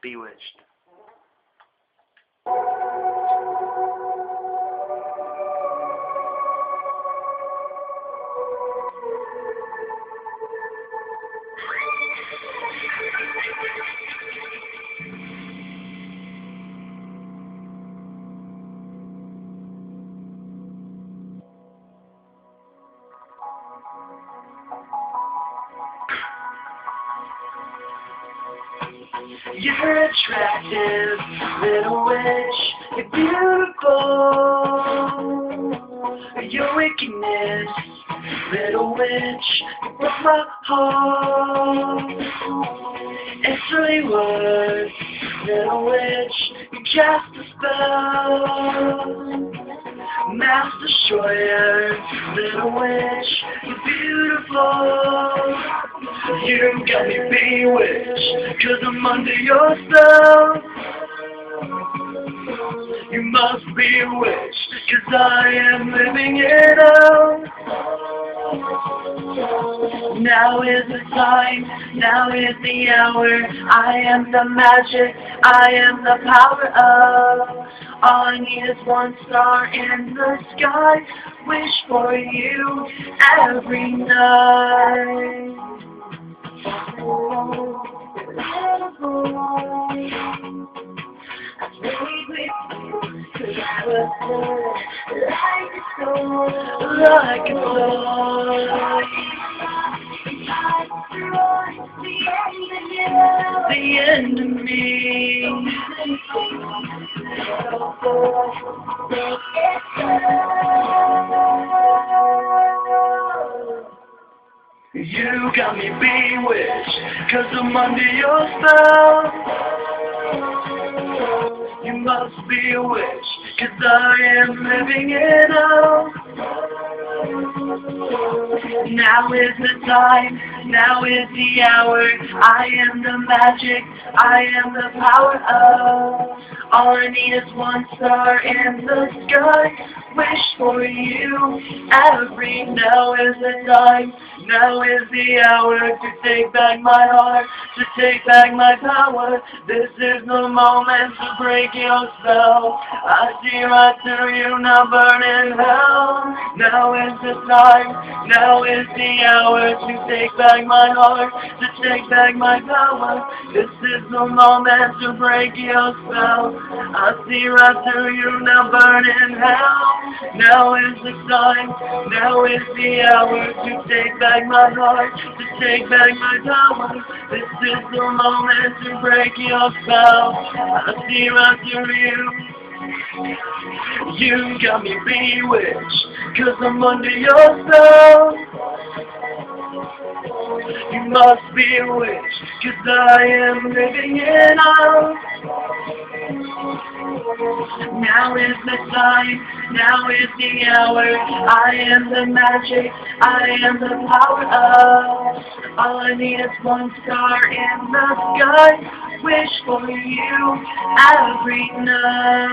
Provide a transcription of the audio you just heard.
Bewitched. You're attractive, little witch. You're beautiful. Your wickedness, little witch. You broke my heart. It's 3 words, little witch. You cast a spell. Mass destroyer, little witch. You're beautiful. You got me bewitched, 'cause I'm under your spell. You must be a witch, 'cause I am living it out. Now is the time, now is the hour. I am the magic, I am the power of. All I need is 1 star in the sky. Wish for you every night. Like a boy, the end of me. You got me bewitched, 'cause I'm under your spell. You must be a witch, 'cause I am living it out. Now is the time, now is the hour. I am the magic, I am the power of. All I need is 1 star in the sky. Wish for you every. Now is the time, now is the hour to take back my heart, to take back my power. This is the moment to break your spell. I see right through you, now burn in hell. Now is the time, now is the hour to take back my heart, to take back my power. This is the moment to break your spell. I see right through you, now burn in hell. Now is the time, now is the hour to take back my heart, to take back my power. This is the moment to break your spell. I see right through you. You got me bewitched, 'cause I'm under your spell. You must be a witch, 'cause I am living it out. Now is the time, now is the hour. I am the magic, I am the power of. All I need is 1 star in the sky. Wish for you every night.